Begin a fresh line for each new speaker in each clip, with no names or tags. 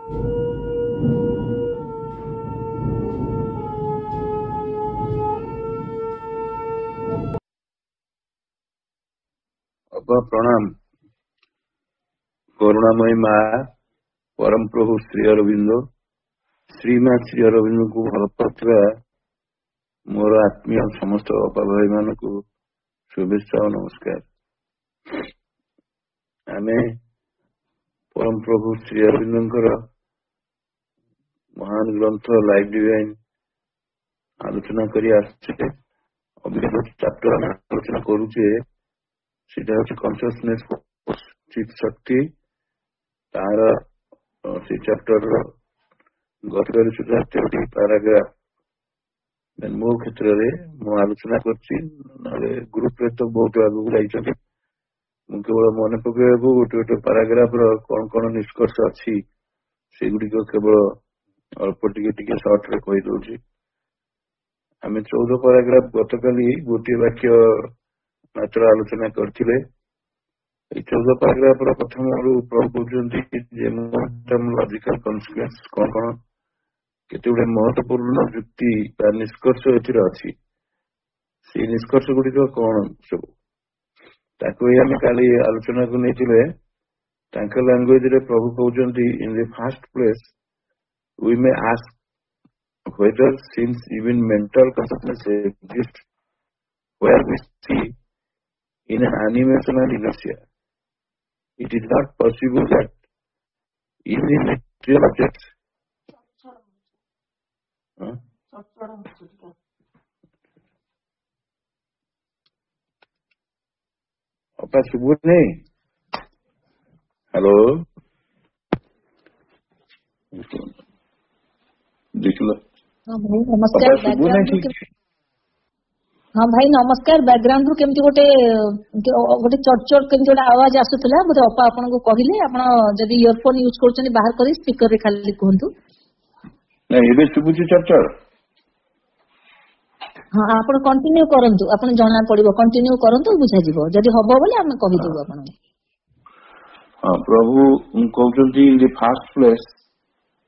प्रणाम। करुणामयी माँ परम प्रभु श्री अरविंद श्रीमा श्री अरविंद को भल पाउଥିବା मोर आत्मीय समस्त अपा भाई मान को शुभेच्छा और नमस्कार। आमे परम प्रभु श्री अरविंद महान ग्रंथ लाइफ डिवाइन आलोचना करी आछे। अभी चैप्टर आलोचना करूचे सेटा होची कॉन्शियसनेस चित शक्ति तार से चैप्टर गतर सुधा 30 पैराग्राफ मो क्षेत्र रे मु आलोचना करछि। ग्रुप रे तो बहुत आगु जाइछथि। मु केवल मन पकेबो गोटे गोटे पैराग्राफ रो कोन कोन निष्कर्ष अछि से गुडी को केवल अल्प टिके शॉर्ट रे कहि दोछि। आमे 14 पैराग्राफ गतकाली गोटे वाक्य मात्र आलोचना करथिले। 14 पैराग्राफ रो प्रथम लॉजिकल कॉन्सिक्वेंस कोन कोन केते गुडे महत्वपूर्ण युक्ति बा निष्कर्ष एथिर अछि से निष्कर्ष गुडी कोन सब ताको हम काली आलोचना को नेथिले। तांका लैंग्वेज रे प्रभु कहउचंती in the first place we may ask whether since even mental consciousness exists where we see in an animation and inertia, it is not possible that even in material objects अपा सुबह नहीं। Hello देख लो।
हाँ भाई नमस्कार। हाँ भाई नमस्कार। बैकग्राउंड रू केमती गोटे गोटे चट केमती गोटे आवाज आसुतला बोले अपा आपन को कहिले आपण जदी इयरफोन यूज करछनी बाहर करी स्पीकर रे खाली कहंतु।
नहीं एबे सुबुची चट।
हाँ आपण कंटिन्यू करंतु। आपण जणा पड़िबो कंटिन्यू करंतु बुझा जिवो जदी हबो बोले हम कहि देबो आपण।
हां प्रभु कहउचंती in the first place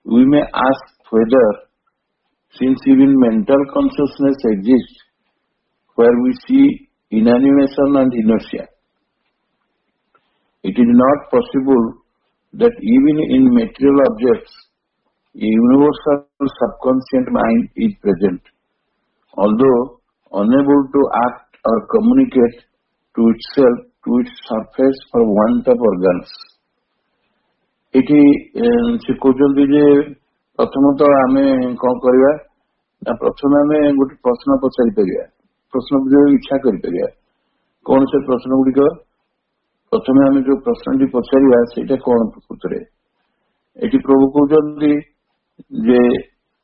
we may ask whether since even mental consciousness exists where we see inanimation and inertia, it is not possible that even in material objects a universal subconscient mind is present, although unable to act or communicate to itself to its surface for want of organs. Eighty से कहउचंती जे प्रथम तो आमे कौन करिया ना प्रथम आमे गोटे प्रश्न पचारि परिया। प्रश्न जो इच्छा करि परिया कौन से प्रश्न गुडी को प्रथम आमे जो प्रश्न टी पचारिया सेटा कौन प्रकृतरे एटी प्रभु कहउचंती जे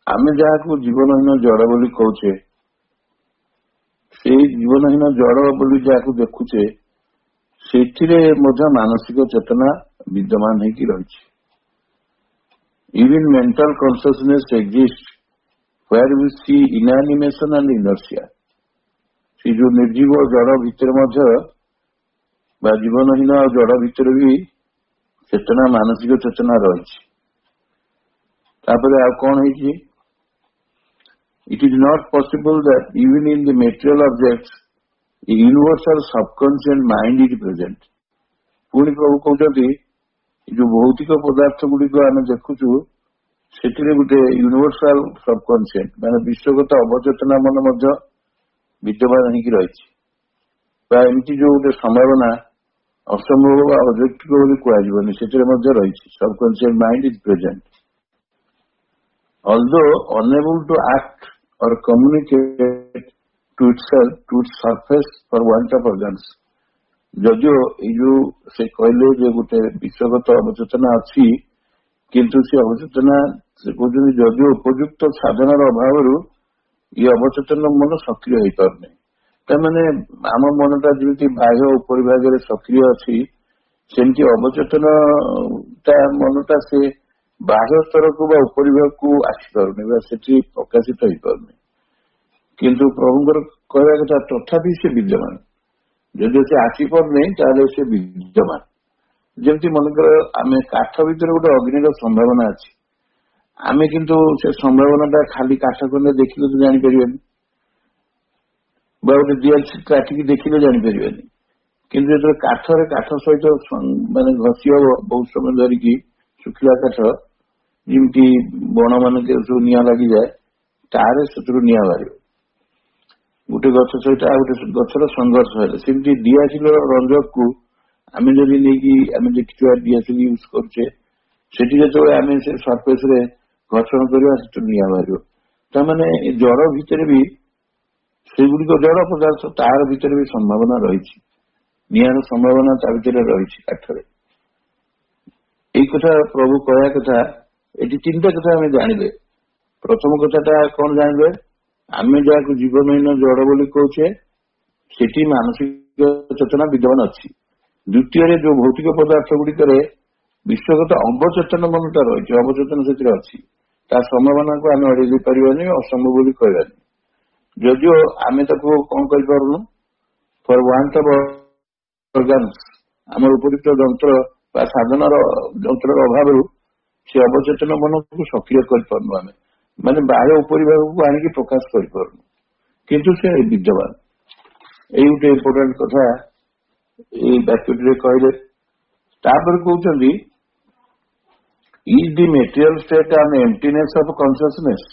आमे जहा को जीवनहीन जड़ बोली कहउचे से जीवनहीन जड़ बोली जहा को देखुचे सेथिरे मध्य मानसिक चेतना विद्यमान है कि रही। Even mental consciousness exists where we see inanimation and inertia. से जो निर्जीव जड़ भितर मध्य बा जीवनहीन जड़ भितर भी चेतना मानसिक चेतना रही। तापर आ कौन है it is not possible that even in the material objects a universal subconscious mind is present. पुणी प्रभु कहते जो भौतिक पदार्थ गुड़िक आम देखुचु से गोटे यूनिवर्सल सबकनसीयस माने विश्वगत अवचेतना मन विद्यमान होगी रही। एमती जो गोटे संभावना असंभव अब्जेक्टिव बोली कहनी से रही। Subconscious mind is present although unable to act or communicate to itself to its surface for want of organs. जदियो यो से कहले जे गोटे विश्वगत अवचेतना अच्छी किंतु से अवचेतना से कहते जदियो उपयुक्त साधनार अभाव ये अवचेतन मन सक्रिय हो पारने तमाने आम मनटा जमी बाह्य उपरिभाग सक्रिय अच्छी सेमती अवचेतन मनटा से बाह्य स्तर को उपरिभाग को आसपारे से प्रकाशित हो पारने किंतु प्रभुंर कहवा कथा तथापि से विद्यमान जदि से आसपारने ताले से विद्यमान जमती मनकर आम काठ भीतर गोटे अग्निर संभावना अच्छी ଆମେ କିନ୍ତୁ ସେ ସମ୍ଭାବନାଟା ଖାଲି କାଠ ଖଣ୍ଡେ ଦେଖିଲେ ତ ଜାଣିପାରିବାନି, ବା ଗୋଟେ ଦିଆଲ କାଠିକି ଦେଖିଲେ ଜାଣିପାରିବାନି। କିନ୍ତୁ ଯେତେବେଳେ କାଠରେ କାଠ ସହିତ ମାନେ ଘଷି ହବ ବହୁତ ସମୟ ଧରିକି, ଶୁଖିଲା କାଠ ଯେମିତି ବଣ ମାନଙ୍କରେ ସବୁ ନିଆଁ ଲାଗିଯାଏ, ତାରେ ସେଥିରୁ ନିଆଁ ବାହାରିବ। ଗୋଟେ ଗଛ ସହିତ ଆଉ ଗୋଟେ ଗଛର ସଂଘର୍ଷ ହେଲେ ସେମିତି ଦିଆସିଲ ରଞ୍ଜକକୁ ଆମେ ଯଦି ନେଇକି ଆମେ ଦେଖିଥିବା ଦିଆସିଲ ୟୁଜ କରୁଛେ, ସେଠି ଯେତେବେଳେ ଆମେ ସେ ସରଫେସ ରେ ଘର୍ଷଣ କରିବା ସେଥିରୁ ନିଆଁ ବାହାରିବ। ତାମାନେ ଜଳ ଭିତରେ ବି ସେଗୁଡିକ ଜଳ ପଦାର୍ଥ, ତାର ଭିତରେ ବି ସମ୍ଭାବନା ରହିଛି, ନିଆଁର ସମ୍ଭାବନା ତା ଭିତରେ ରହିଛି କାଠରେ। ଏଇ କଥା ପ୍ରଭୁ କହିବା କଥା। ଏଠି ତିନିଟା କଥା ଆମେ ଜାଣିଲେ। ପ୍ରଥମ କଥାଟା କଣ ଜାଣିଲେ, ଆମେ ଯାହାକୁ ଜୀବନହୀନ ଜଡ ବୋଲି କହୁଛେ ସେଠି ମାନସିକ ଚେତନା ବିଦ୍ୟମାନ ଅଛି। ଦ୍ୱିତୀୟରେ ଯୋଉ ଭୌତିକ ପଦାର୍ଥ ଗୁଡିକରେ ବିଶ୍ୱଗତ ଅବଚେତନ ମନଟା ରହିଛି, ଅବଚେତନ ସେଥିରେ ଅଛି, ତା ସମ୍ଭାବନାକୁ ଆମେ ଅଡେଇ ଦେଇ ପାରିବାନି, ଅସମ୍ଭବ ବୋଲି କହିବାନି। ଯଦିଓ ଆମେ ତାକୁ କଣ କରିପାରୁନୁ, ଫର ୱାଣ୍ଟ ଅଫ ଅର୍ଗାନ୍ସ, ଆମର ଉପଯୁକ୍ତ ଯନ୍ତ୍ର ବା ସାଧନର ଯନ୍ତ୍ରର ଅଭାବରୁ ସେ ଅବଚେତନ ମନକୁ ସକ୍ରିୟ କରିପାରୁନୁ, ଆମେ ମାନେ ବାହ୍ୟ ଉପରିଭାଗକୁ ଆଣିକି ପ୍ରକାଶ କରିପାରୁନୁ, କିନ୍ତୁ ସେ ବିଦ୍ୟମାନ। ଏଇ ଗୋଟେ ଇମ୍ପୋର୍ଟାଣ୍ଟ କଥା ଏଇ ବାକ୍ୟଟିରେ କହିଲେ। ତାପରେ କହୁଛନ୍ତି, ଇଜ ଦି ମେଟେରିଆଲ ଷ୍ଟେଟ୍ ଆନ୍ ଏମ୍ପଟିନେସ୍ ଅଫ୍ କନସିୟସନେସ୍।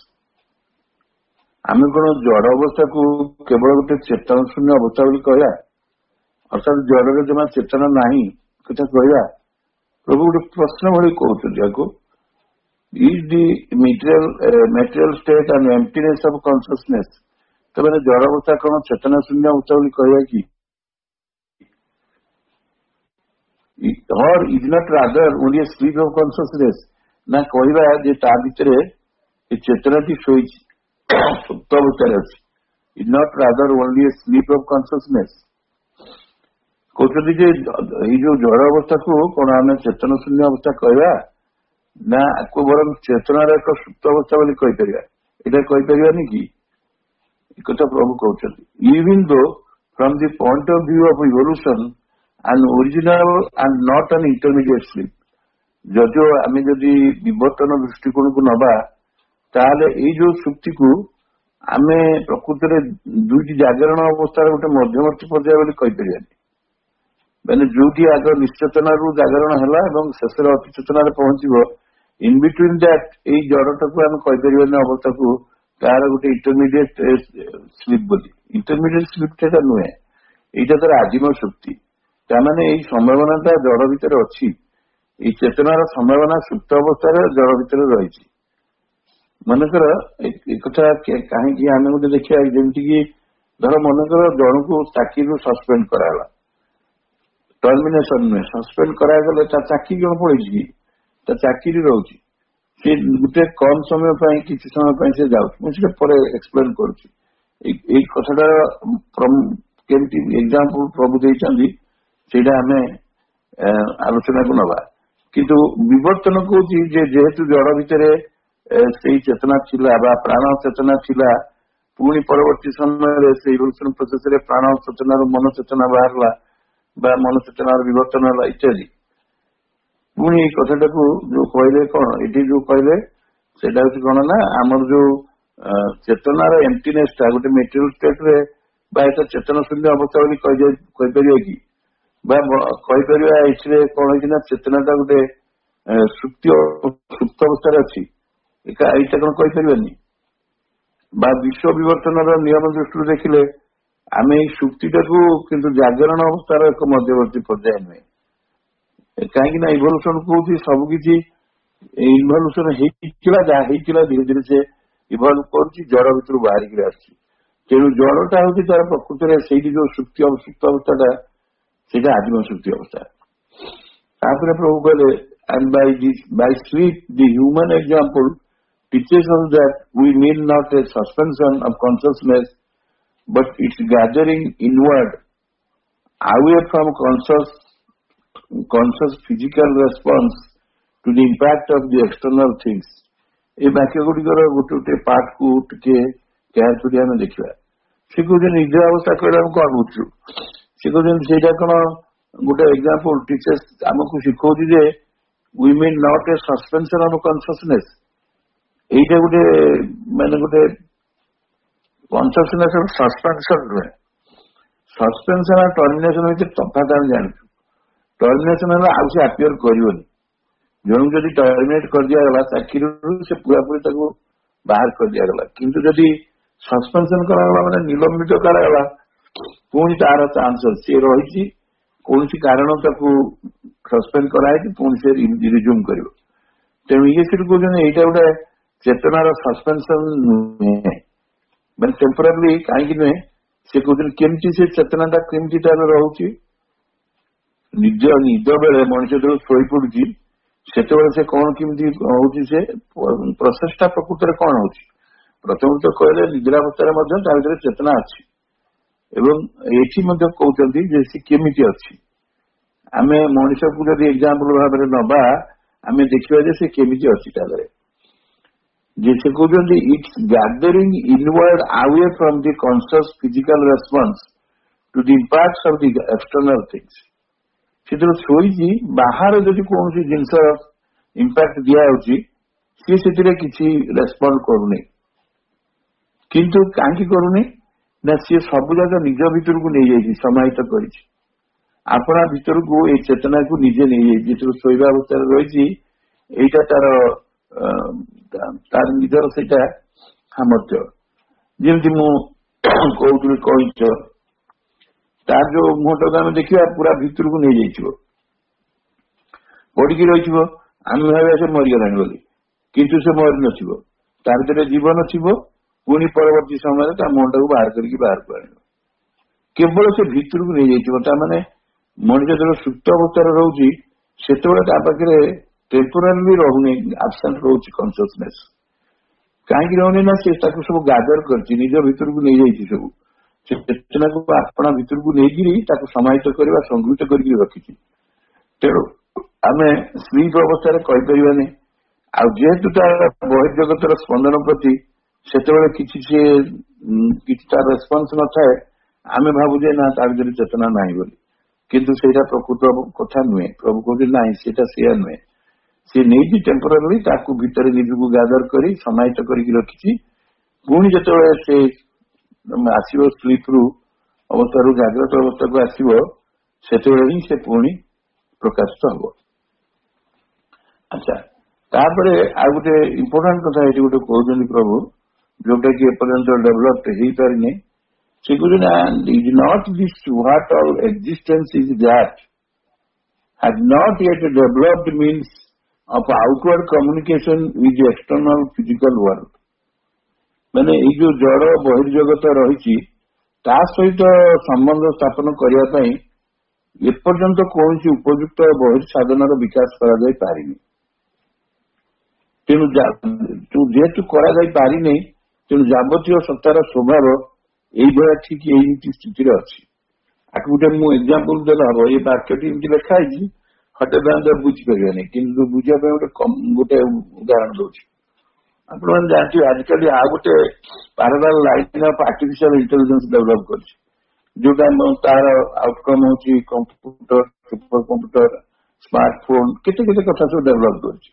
ଆମେ କଣ ଜଡ ଅବସ୍ଥାକୁ କେବଳ ଗୋଟେ ଚେତନ ଶୂନ୍ୟ ଅବସ୍ଥା ବୋଲି କହିବା, ଅର୍ଥାତ୍ ଜଡରେ ଜମା ଚେତନା ନାହିଁ କଥା କହିବା? ପ୍ରଭୁ ଗୋଟେ ପ୍ରଶ୍ନ ଭଳି କହୁଛନ୍ତି ୟାକୁ, ଇଜ ଦି ମେଟେରିଆଲ ଷ୍ଟେଟ୍ ଆନ୍ ଏମ୍ପଟିନେସ୍ ଅଫ୍ କନସିୟସନେସ୍। ତାମାନେ ଜଡ ଅବସ୍ଥା କଣ ଚେତନା ଶୂନ୍ୟ ଅବସ୍ଥା ବୋଲି କହିବା କି? or is not rather only a sleep of consciousness, ନା କହିବା ଯେ ତା ଭିତରେ ଏ ଚେତନାଟି ଶୋଇଛି, ସୁପ୍ତ ଅବସ୍ଥାରେ ଅଛି। is not rather only a sleep of consciousness। କହୁଛନ୍ତି ଯେ ଏଇ ଯୋଉ ଜଡ ଅବସ୍ଥାକୁ କଣ ଆମେ ଚେତନ ଶୂନ୍ୟ ଅବସ୍ଥା କହିବା, ନା ଆକୁ ବରଂ ଚେତନାର ଏକ ସୁପ୍ତ ଅବସ୍ଥା ବୋଲି କହିପାରିବା? ଏଇଟା କହିପାରିବାନି କି? ଏକଥା ପ୍ରଭୁ କହୁଛନ୍ତି। ଇଭିନ୍ ଦୋ from the point of view of evolution an original and not an intermediate sleep। ଯଦିଓ ଆମେ ଯଦି ବିବର୍ତ୍ତନ ଦୃଷ୍ଟିକୋଣକୁ ନବା, ତାହେଲେ ଏଇ ଯୋଉ ସୁକ୍ତିକୁ ଆମେ ପ୍ରକୃତରେ ଦୁଇଟି ଜାଗରଣ ଅବସ୍ଥାର ଗୋଟେ ମଧ୍ୟବର୍ତ୍ତୀ ପର୍ଯ୍ୟାୟ ବୋଲି କହିପାରିବାନି। ମାନେ ଯୋଉଠି ଆଗ ନିଶ୍ଚେତନାରୁ ଜାଗରଣ ହେଲା ଏବଂ ଶେଷରେ ଅତିଚେତନାରେ ପହଞ୍ଚିବ, ଇନ୍ ବିଟୁଇନ୍ ଦ୍ୟାଟ୍ ଏଇ ଜଡଟାକୁ ଆମେ କହିପାରିବାନି ଅବସ୍ଥାକୁ ତାର ଗୋଟେ ଇଣ୍ଟରମିଡିଏଟ ସ୍ଲିପ୍ ବୋଲି। ଇଣ୍ଟରମିଡିଏଟ ସ୍ଲିପ୍ ସେଟା ନୁହେଁ, ଏଇଟା ତାର ଆଦିମ ଶକ୍ତି। ତାମାନେ ଏଇ ସମ୍ଭାବନାଟା ଜଡ ଭିତରେ ଅଛି, ଏଇ ଚେତନାର ସମ୍ଭାବନା ସୁପ୍ତ ଅବସ୍ଥାରେ ଜଡ ଭିତରେ ରହିଛି। ମନେକର ଏକଥା କାହିଁକି ଆମେ ଗୋଟେ ଦେଖିବା, ଯେମିତିକି ଧର ମନେକର ଜଣକୁ ଚାକିରିରୁ ସସ୍ପେଣ୍ଡ କରାଗଲା, ଟର୍ମିନେସନ ନୁହେଁ, ସସ୍ପେଣ୍ଡ କରାଗଲେ ତା ଚାକିରି କଣ ପଳେଇଛି କି? ତା ଚାକିରି ରହୁଛି, ସେ ଗୋଟେ କମ ସମୟ ପାଇଁ କିଛି ସମୟ ପାଇଁ ସେ ଯାଉଛି। ମୁଁ ସେଟା ପରେ ଏକ୍ସପ୍ଲେନ କରୁଛି। ଏଇ କଥାଟା କେମିତି ଏକ୍ସାମ୍ପଲ ପ୍ରଭୁ ଦେଇଛନ୍ତି ସେଇଟା ଆମେ ଆଲୋଚନାକୁ ନବା। କିନ୍ତୁ ବିବର୍ତ୍ତନ କହୁଛି ଯେ ଯେହେତୁ ଜଡ ଭିତରେ ସେଇ ଚେତନା ଥିଲା ବା ପ୍ରାଣ ଚେତନା ଥିଲା, ପୁଣି ପରବର୍ତ୍ତୀ ସମୟରେ ସେଇ ଇଭଲ୍ୟୁସନ ପ୍ରୋସେସରେ ପ୍ରାଣ ଚେତନାରୁ ମନ ଚେତନା ବାହାରିଲା ବା ମନ ଚେତନାର ବିବର୍ତ୍ତନ ହେଲା ଇତ୍ୟାଦି। ପୁଣି ଏଇ କଥାଟାକୁ ଯୋଉ କହିଲେ କଣ, ଏଠି ଯୋଉ କହିଲେ ସେଇଟା ହଉଛି କଣ ନା, ଆମର ଯୋଉ ଚେତନାର ଏମ୍ପଟିନେସ୍ ଟା ଗୋଟେ ମେଟେରିଆଲ ଷ୍ଟେଟ୍ ରେ ବା ଏଟା ଚେତନ ଶୂନ୍ୟ ଅବସ୍ଥା ବୋଲି କହିପାରିବା କି? ବା କହିପାରିବା ଏଥିରେ କଣ ହେଇଛି ନା, ଚେତନାଟା ଗୋଟେ ସୁପ୍ତ ଅବସ୍ଥାରେ ଅଛି, ଏଇଟା କଣ କହିପାରିବାନି? ବା ବିଶ୍ୱ ବିବର୍ତ୍ତନର ନିୟମ ଦୃଷ୍ଟିରୁ ଦେଖିଲେ ଆମେ ଏଇ ସୁକ୍ତିଟାକୁ କିନ୍ତୁ ଜାଗରଣ ଅବସ୍ଥାର ଏକ ମଧ୍ୟବର୍ତ୍ତୀ ପର୍ଯ୍ୟାୟ ନୁହେଁ। କାହିଁକି ନା ଇଭଲ୍ୟୁସନ କହୁଛି ସବୁ କିଛି ଇନଭଲ୍ୟୁସନ ହେଇଥିଲା, ଯାହା ହେଇଥିଲା ଧୀରେ ଧୀରେ ସେ ଇଭଲ୍ଭ କରୁଛି, ଜଡ ଭିତରୁ ବାହାରିକି ଆସୁଛି। ତେଣୁ ଜଡଟା ହଉଛି ତାର ପ୍ରକୃତରେ ସେଇଠି ଯୋଉ ସୁପ୍ତ ଅବସ୍ଥାଟା, ସେଇଟା ଆଦିମ ସୁକ୍ତି ଅବସ୍ଥା। ତାପରେ ପ୍ରଭୁ କହିଲେ, and by sleep the human example teaches us that we need not a suspension of consciousness but its gathering inward away from conscious physical response to the impact of the external things। এই ବାକ୍ୟ ଗୁଡିକର ଗୋଟେ ଗୋଟେ ପାର୍ଟକୁ ଟିକେ carefully ଆମେ ଦେଖିବା। ସେ କହୁଛନ୍ତି ନିଦ୍ରା ଅବସ୍ଥା କହିଲେ ଆମେ କଣ ବୁଝୁଛୁ? ସେ କହୁଛନ୍ତି ସେଇଟା କଣ ଗୋଟେ ଏକ୍ସାମ୍ପଲ ଟିଚର୍ସ ଆମକୁ ଶିଖଉଛି ଯେ we mean not a suspension of consciousness, এইটা ଗୋଟେ ମାନେ ଗୋଟେ କନସେପ୍ଟ ସସ୍ପେନ୍ସନ ନୁହେଁ। ସସ୍ପେନ୍ସନ ଆଉ ଟର୍ମିନେସନ ଭିତରେ ତଫାତ ଆମେ ଜାଣିଛୁ। ଟର୍ମିନେସନ ହେଲେ ଆଉ ସେ ଆପିୟର କରିବନି। ଜଣକୁ ଯଦି ଟର୍ମିନେଟ କରିଦିଆଗଲା ଚାକିରିରୁ ସେ ପୁରାପୁରି ତାକୁ ବାହାର କରିଦିଆଗଲା। କିନ୍ତୁ ଯଦି ସସ୍ପେନ୍ସନ କରାଗଲା ମାନେ ନିଲମ୍ବିତ କରାଗଲା ପୁଣି ତାର ଚାନ୍ସ ଅଛି। ସେ ରହିଛି କୌଣସି କାରଣ ତାକୁ ସସ୍ପେଣ୍ଡ କରାହେଇଛି ପୁଣି ସେ ରିଜ୍ୟୁମ କରିବ। ତେଣୁ ଇଏ ସେଠି କହୁଛନ୍ତି ଏଇଟା ଗୋଟେ ଚେତନାର ସସ୍ପେନ୍ସନ ନୁହେଁ, ମାନେ ଟେମ୍ପୋରାରୀ କାହିଁକି ନୁହେଁ। ସେ କହୁଛନ୍ତି କେମିତି ସେ ଚେତନାଟା କେମିତି ତାର ରହୁଛି। ନିଦ ବେଳେ ମଣିଷ ଯେତେବେଳେ ଶୋଇପଡୁଛି ସେତେବେଳେ ସେ କଣ କେମିତି ହଉଛି, ସେ ପ୍ରୋସେସଟା ପ୍ରକୃତରେ କଣ ହଉଛି। ପ୍ରଥମେ ତ କହିଲେ ନିଦ୍ରାବସ୍ଥାରେ ମଧ୍ୟ ତା ଭିତରେ ଚେତନା ଅଛି ଏବଂ ଏଠି ମଧ୍ୟ କହୁଛନ୍ତି ଯେ ସେ କେମିତି ଅଛି। ଆମେ ମଣିଷକୁ ଯଦି ଏକ୍ସାମ୍ପଲ ଭାବରେ ନବା ଆମେ ଦେଖିବା ଯେ ସେ କେମିତି ଅଛି ତା ଦେହରେ। ଯେ ସେ କହୁଛନ୍ତି it's gathering inward away from the conscious physical response to the impact of the external things. ସେଥିରେ ଶୋଇଛି ବାହାର ଯଦି କୌଣସି ଜିନିଷର ଇମ୍ପାକ୍ଟ ଦିଆଯାଉଛି ସିଏ ସେଥିରେ କିଛି ରେସ୍ପଣ୍ଡ କରୁନି। କିନ୍ତୁ କାହିଁକି କରୁନି ନା ସିଏ ସବୁଯାକ ନିଜ ଭିତରକୁ ନେଇଯାଇଛି, ସମାହିତ କରିଛି। ଆପଣା ଭିତରକୁ ଏଇ ଚେତନାକୁ ନିଜେ ନେଇଯାଇଛି। ଯେତେବେଳେ ଶୋଇବା ଅବସ୍ଥାରେ ରହିଛି ଏଇଟା ତାର ନିଜର ସେଇଟା ସାମର୍ଥ୍ୟ। ଯେମିତି ମୁଁ କହୁଥିଲି କଇଁଛ, ତାର ଯୋଉ ମୁହଁଟାକୁ ଆମେ ଦେଖିବା ପୁରା ଭିତରକୁ ନେଇଯାଇଥିବ, ପଡିକି ରହିଥିବ। ଆମେ ଭାବିବା ସେ ମରିଗଲାଣି ବୋଲି, କିନ୍ତୁ ସେ ମରି ନଥିବ। ତା ଭିତରେ ଜୀବନ ଥିବ। ପୁଣି ପରବର୍ତ୍ତୀ ସମୟରେ ତା ମୁହଁଟାକୁ ବାହାର କରିକି ବାହାରକୁ ଆଣିବ। କେବଳ ସେ ଭିତରକୁ ନେଇଯାଇଥିବ। ତାମାନେ ମଣିଷ ଯେତେବେଳେ ସୁପ୍ତ ଅବସ୍ଥାରେ ରହୁଛି ସେତେବେଳେ ତା ପାଖରେ ଟେମ୍ପୋରାରୀ ରହୁନି, ଆବସେଣ୍ଟ ରହୁଛି କନସିୟସନେସ୍। କାହିଁକି ରହୁନି ନା ସେ ତାକୁ ସବୁ ଗାଦର କରିଛି, ନିଜ ଭିତରକୁ ନେଇଯାଇଛି। ସବୁ ସେ ଚେତନାକୁ ଆପଣା ଭିତରକୁ ନେଇକିରି ତାକୁ ସମାହିତ କରିବା, ସଂଗୃହୀତ କରିକି ରଖିଛି। ତେଣୁ ଆମେ ସ୍ଲିପ ଅବସ୍ଥାରେ କହିପାରିବାନି। ଆଉ ଯେହେତୁ ତାର ବହିର୍ଜଗତର ସ୍ପନ୍ଦନ ପ୍ରତି ସେତେବେଳେ କିଛି ତାର ରେସ୍ପନ୍ସ ନଥାଏ, ଆମେ ଭାବୁ ଯେ ନା ତା ଭିତରେ ଚେତନା ନାହିଁ ବୋଲି। କିନ୍ତୁ ସେଇଟା ପ୍ରକୃତ କଥା ନୁହେଁ। ପ୍ରଭୁ କହୁଛନ୍ତି ନାହିଁ, ସେଇଟା ସେଇଆ ନୁହେଁ। ସେ ନେଇଛି ଟେମ୍ପୋରାରୀ, ତାକୁ ଭିତରେ ନିଜକୁ ଗାଦର କରି ସମାହିତ କରିକି ରଖିଛି। ପୁଣି ଯେତେବେଳେ ସେ ଆସିବ ସ୍ଲିପରୁ ଅବସ୍ଥାରୁ ଜାଗ୍ରତ ଅବସ୍ଥାକୁ ଆସିବ ସେତେବେଳେ ହିଁ ସେ ପୁଣି ପ୍ରକାଶିତ ହବ। ଆଚ୍ଛା, ତାପରେ ଆଉ ଗୋଟେ ଇମ୍ପୋର୍ଟାଣ୍ଟ କଥା ଏଠି ଗୋଟେ କହୁଛନ୍ତି ପ୍ରଭୁ, ଯୋଉଟା କି ଏପର୍ଯ୍ୟନ୍ତ ଡେଭଲପ ହେଇପାରିନି। ସେ କହୁଛନ୍ତି is not this what all existence is that has not yet developed means of outward communication with the external physical world। ମାନେ ଏଇ ଯୋଉ ଜଡ ବହିର୍ଜଗତ ରହିଛି ତା ସହିତ ସମ୍ବନ୍ଧ ସ୍ଥାପନ କରିବା ପାଇଁ ଏପର୍ଯ୍ୟନ୍ତ କୌଣସି ଉପଯୁକ୍ତ ବହିର୍ସାଧନର ବିକାଶ କରାଯାଇ ପାରିନି। ତେଣୁ ଯେହେତୁ କରାଯାଇ ପାରିନି, ତେଣୁ ଯାବତୀୟ ସତ୍ତାର ସ୍ୱଭାବ ଏଇଭଳିଆ ଠିକ ଏମିତି ସ୍ଥିତିରେ ଅଛି। ଆକୁ ଗୋଟେ ମୁଁ ଏକ୍ସାମ୍ପଲ ଦେଲେ ହବ। ଏଇ ବାକ୍ୟଟି ଏମିତି ଲେଖା ହେଇଛି, ହଠାତ୍ ଆମେ ବୁଝିପାରିବାନି, କିନ୍ତୁ ବୁଝିବା ପାଇଁ ଗୋଟେ ଉଦାହରଣ ଦଉଛି। ଆପଣମାନେ ଜାଣିଥିବେ ଆଜିକାଲି ଆଉ ଗୋଟେ parallel line of artificial intelligence develop କରିଛି, ଯୋଉଟା ତାର ଆଉଟକମ୍ ହଉଛି କମ୍ପ୍ୟୁଟର, ସୁପର କମ୍ପ୍ୟୁଟର, ସ୍ମାର୍ଟଫୋନ, କେତେ କେତେ କଥା ସବୁ ଡେଭଲପ କରିଛି।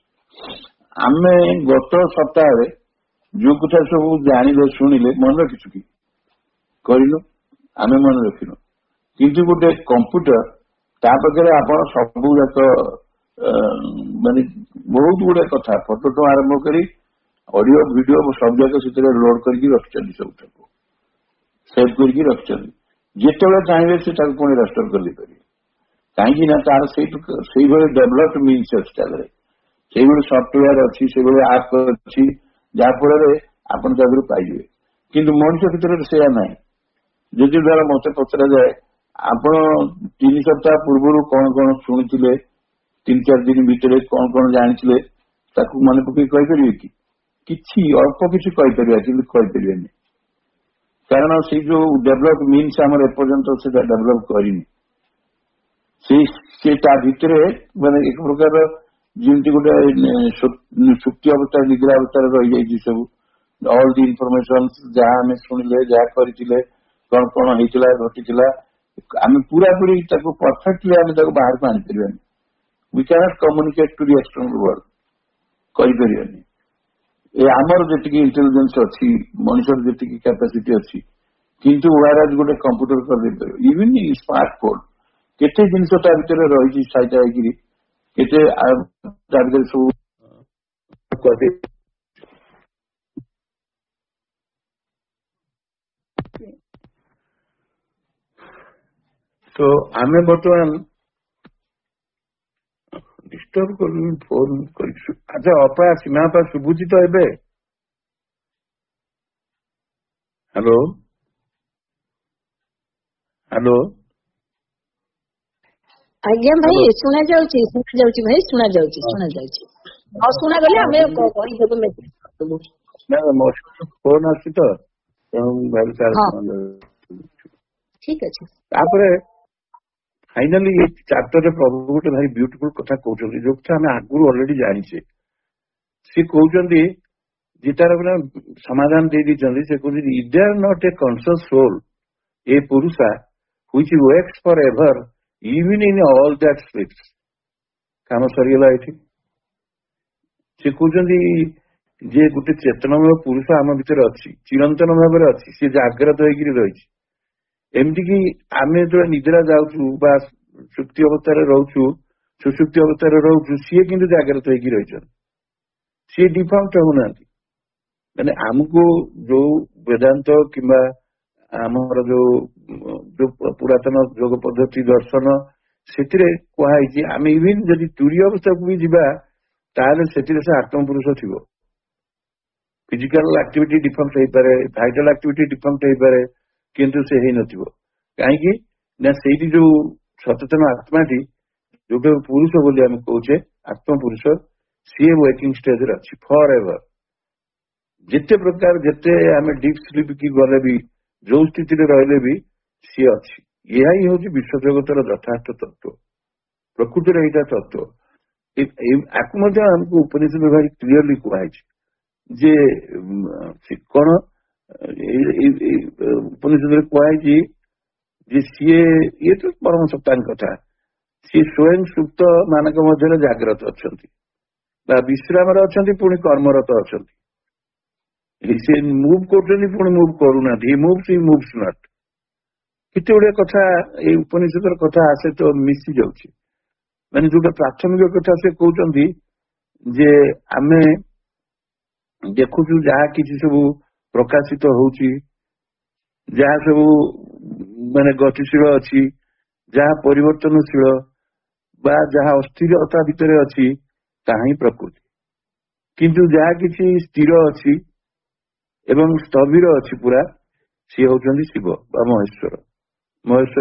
ଆମେ ଗତ ସପ୍ତାହରେ ଯୋଉ କଥା ସବୁ ଜାଣିଲେ ଶୁଣିଲେ ମନେ ରଖିଛୁ କି? କହିଲୁ, ଆମେ ମନେ ରଖିନୁ। କିନ୍ତୁ ଗୋଟେ କମ୍ପ୍ୟୁଟର ତା ପାଖରେ ଆପଣ ସବୁ ଯାକ ମାନେ ବହୁତ ଗୁଡେ କଥା, ଫଟୋଠୁ ଆରମ୍ଭ କରି ଅଡିଓ ଭିଡିଓ ସବୁ ଯାକ ସେଥିରେ ଲୋଡ କରିକି ରଖିଛନ୍ତି, ସବୁଠାକୁ ସେଭ୍ କରିକି ରଖିଛନ୍ତି। ଯେତେବେଳେ ଚାହିଁବେ ସେ ତାକୁ ପୁଣି ରେଷ୍ଟୋର କରିପାରିବେ। କାହିଁକି ନା ତାର ସେଇଭଳି ଡେଭଲପଡ ମିନ୍ସ ଅଛି, ତା ଦେହରେ ସେଇଭଳି ସଫ୍ଟୱେୟାର ଅଛି, ସେଇଭଳି ଆପ୍ ଅଛି, ଯାହା ଫଳରେ ଆପଣ ତା ଦେହରୁ ପାଇଯିବେ। କିନ୍ତୁ ମଣିଷ କ୍ଷେତ୍ରରେ ସେଇଆ ନାହିଁ। ଯଦି ଦ୍ୱାରା ମତେ ପଚରାଯାଏ ଆପଣ 3 ସପ୍ତାହ ପୂର୍ବରୁ କଣ କଣ ଶୁଣିଥିଲେ, 3-4 ଦିନ ଭିତରେ କଣ କଣ ଜାଣିଥିଲେ, ତାକୁ ମନେ ପକେଇ କହିପାରିବେ କି? କିଛି ଅଳ୍ପ କିଛି କହିପାରିବା, କିନ୍ତୁ କହିପାରିବେନି। କାରଣ ସେଇ ଯୋଉ ଡେଭଲପ ମିନ୍ସ ଆମର ଏପର୍ଯ୍ୟନ୍ତ ସେଟା ଡେଭଲପ କରିନି। ସେ ତା ଭିତରେ ମାନେ ଏକ ପ୍ରକାର ଯେମିତି ଗୋଟେ ସୁପ୍ତି ଅବସ୍ଥାରେ, ନିଦ୍ରା ଅବସ୍ଥାରେ ରହିଯାଇଛି ସବୁ ଅଲ୍ ଦି ଇନଫର୍ମେସନ, ଯାହା ଆମେ ଶୁଣିଲେ, ଯାହା କରିଥିଲେ, କଣ କଣ ହେଇଥିଲା ଘଟିଥିଲା, ଆମେ ପୁରାପୁରି ତାକୁ ପରଫେକ୍ଟଲି ଆମେ ତାକୁ ବାହାରକୁ ଆଣିପାରିବାନି। We can't communicate to the external world, କରିପାରିବାନି। ए आमर जेतिकी इंटेलिजेंस अच्छी मनुष्य जेतिकी कैपेसिटी अच्छी किंतु व्हेयरएज गोटे कंप्यूटर कर दे पारो इवन स्मार्टफोन केते जिनस ता भीतर रही साइटा होगी केते ता भीतर सब कर तो आमे बर्तमान डिस्टर्ब कर फोन कर अच्छा अपा सीमा पा शुभुची तो एबे हेलो हेलो
ଆଜ୍ଞା ଭାଇ
हेलो
ଶୁଣା ଯାଉଛି ଭାଇ ଶୁଣା ଯାଉଛି ଆଉ ଶୁଣା ଗଲେ ଆମେ କହିଦେବୁ ମେସେଜ କରିଦେବୁ
ना मो फोन आसी तो भाई सार
ହଁ ଠିକ ଅଛି
तापरे फाइनली ये चैप्टर रे प्रभु गोटे भारी ब्यूटीफुल कथा कहउछन जो कथा हम आगुर ऑलरेडी जानिछे से कहउछन जे तार समाधान दे दी से कहउछन is there not a conscious soul a purusha which works forever even in all that sleeps काम सरीला एठी से कहउछन जे गोटे चेतनमय पुरुष आम भीतर अच्छी चिरंतन भाव में अच्छी सी जाग्रत होकर रही एमती कि आम जो निद्रा जाऊँ सुक्ति अवस्था रोचु सुसुप्ति अवस्था रोचु सी कि जाग्रत होकर रही सी डिफॉल्ट होना मैंने आमको जो वेदांत किंबा आमर जो जो पुरातन योग पद्धति दर्शन से कहुई आम इवन जदि तुरी अवस्था को भी जीवा ताले से आत्मपुरुष थी फिजिकल एक्टिविटी डिफरेंट हो पारे वाइटल एक्टिविटी डिफरेंट हो पारे किंतु से ही नथिबो काहेकि ना सेठी जो सचेतन आत्माटी जोटे पुरुष बोली हम कहूचे आत्मपुरुष सी वर्किंग स्टेज रे अछि फॉर एवर जिते प्रकार जिते आम डीप स्लीप की गले भी जो स्थिति रे रहले भी सी अछि यही ही होची विश्व जगतर यथार्थ तत्व प्रकृति रे एटा तत्व आकु मध्ये हमको उपनिषद भारी क्लियरली कहै जे कौन उपनिषद कहुई जे सी ये तो परम सत्ता कथा सी स्वयं सुप्त मानक मध्य जाग्रत अच्छा विश्राम पुणी कर्मरत अच्छा सी मुव कर पुणी मुव करूना मुव्स ही मुव्स नॉट केते गुड़े कथा ये उपनिषद कथा आसे तो मिसी जाउछि माने जोटा प्राथमिक कथा से कहउछंती जे आमे देखुचु जहा किसी सब प्रकाशित होउची जहा सब माने गतिशील अछि जहा परिवर्तनशील बा जहा अस्थिरता भितर अछि ताही प्रकृति किंतु जहा किसी स्थिर अछि एवं स्थविर अछि पूरा सी होउछंती शिव बा महेश्वर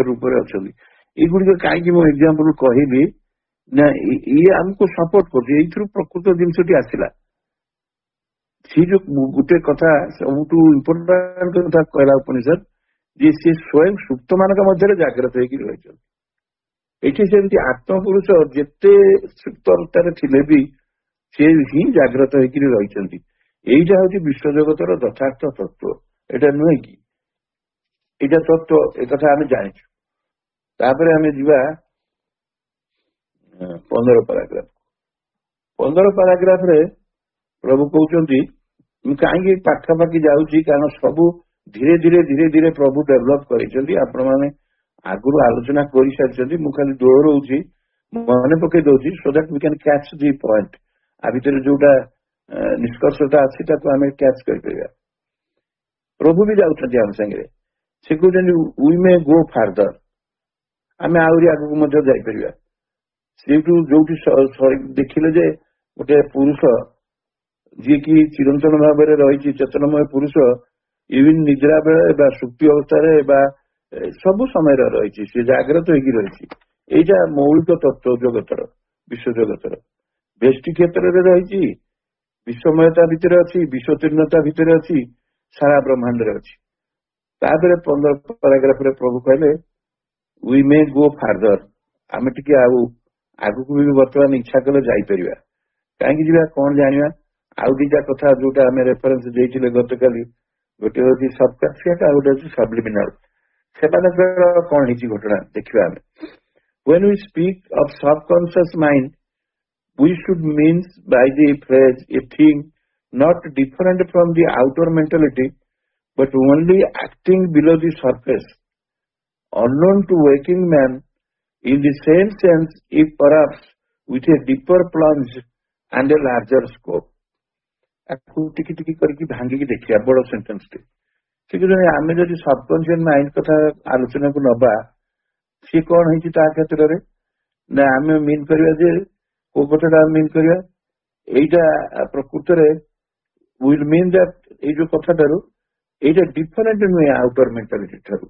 रूप रे अछंती एगुडी काई मो एग्जांपल कहली ना ये हमको सपोर्ट करछि एथरु प्रकृत जिंसटी आसिला सी जो गोटे कथा सब इम्पोर्टाट कथा कहला उपनिषद जे सी स्वयं सुप्त मान मध्य जाग्रत होकर रही सेमती आत्मपुरुष जिते सुप्त अवस्था थिले भी सी ही जाग्रत होकर रही यहीटा हूँ विश्व जगतर यथार्थ तत्व एटा नुहे कि एटा तत्व एक आम जाचु तापर आम जा 15 पैराग्राफ रे प्रभु कहते कहीं पाखापाखि जाऊँगी कारण सब धीरे धीरे धीरे धीरे प्रभु डेभलप कर आगुरी आलोचना कर सारी खाली दोहराऊँ मन पकई दौर so that we can catch the point आ भीतर जोटा निष्कर्षता अच्छी आम कैच कर प्रभु भी जाऊँ आम सागे से कहते वी मे गो फार्दर आम आहरी आगू जापर से जो देखिले जे गोटे पुरुष जी की चिरंतन भाव में रही चेतनमय पुरुष इवन निद्रा बेले सुक्ति अवस्था सब समय रही सी जाग्रत होगी रही यहीटा मौलिक तत्व जगतर विश्व जगतर बेष्टि क्षेत्र में रही विश्वमयता भितर अच्छी विश्वतीर्णता भितर अच्छी सारा ब्रह्मांड अच्छी तापर 15 पैराग्राफ रे प्रभु कहले वी मे गो फार्दर आम टी आगु भी बर्तमान इच्छा कले जापर कहीं जा कौन जाना आउ दीटा कथा जोटा आम रेफरेन्स देते गत काली गोटे हूँ सबकॉन्शियस आ गोटे सबलिमिनाल से कौन है घटना देखा आम when we speak of subconscious mind we should mean by the phrase a thing not different from the outer mentality, but only acting below the surface, unknown to waking man, in the same sense, if perhaps with a deeper plunge and a larger scope. ଆକୁ ଟିକେ ଟିକେ କରିକି ଭାଙ୍ଗିକି ଦେଖିବା ବଡ sentence ଟେ। ସେ କହୁଛନ୍ତି ଆମେ ଯଦି ସବକନସିୟସ ମାଇଣ୍ଡ କଥା ଆଲୋଚନାକୁ ନବା, ସିଏ କଣ ହେଇଛି ତା କ୍ଷେତ୍ରରେ ନା ଆମେ ମିନ୍ କରିବା ଯେ କୋଉ କଥାଟା ମିନ୍ କରିବା, ଏଇଟା ପ୍ରକୃତରେ ୱିଲ୍ ମିନ୍ ଦ୍ୟାଟ୍ ଏଇ ଯୋଉ କଥାଟାରୁ ଏଇଟା ଡିଫରେଣ୍ଟ ନୁହେଁ ଆଉଟର ମେଣ୍ଟାଲିଟି ଠାରୁ,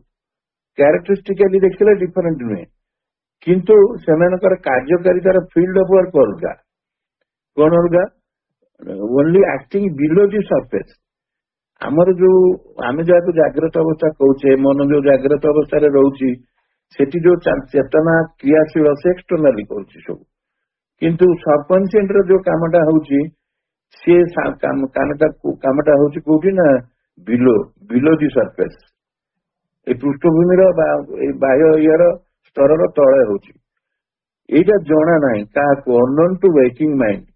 କ୍ୟାରେକ୍ଟରିଷ୍ଟିକାଲି ଦେଖିଲେ ଡିଫରେଣ୍ଟ ନୁହେଁ, କିନ୍ତୁ ସେମାନଙ୍କର କାର୍ଯ୍ୟକାରିତାର ଫିଲ୍ଡ ଅଫ ୱାର୍କ ଅଲଗା। କଣ ଅଲଗା? ଓନ୍ଲି ଆକ୍ଟିଂ ବିଲୋ ଦି ସର୍ଫେସ୍। ଆମର ଯୋଉ ଆମେ ଯାହାକୁ ଜାଗ୍ରତ ଅବସ୍ଥା କହୁଛେ, ମନ ଯୋଉ ଜାଗ୍ରତ ଅବସ୍ଥାରେ ରହୁଛି, ସେଠି ଯୋଉ ଚେତନା କ୍ରିୟାଶୀଳ ସେ ଏକ୍ସଟର୍ନାଲି କରୁଛି ସବୁ, କିନ୍ତୁ ସବକନସିଏଣ୍ଟ ର ଯୋଉ କାମଟା ହଉଛି ସିଏ କାମଟା ହଉଛି କୋଉଠି ନା ବିଲୋ ଦି ସର୍ଫେସ୍, ଏଇ ପୃଷ୍ଠଭୂମିର ଏଇ ବାହ୍ୟ ଇଏର ସ୍ତରର ତଳେ ହଉଛି। ଏଇଟା ଜଣା ନାହିଁ କାହାକୁ, ଅନନୋନ୍ ଟୁ ୱେକିଂ ମାଇଣ୍ଡ।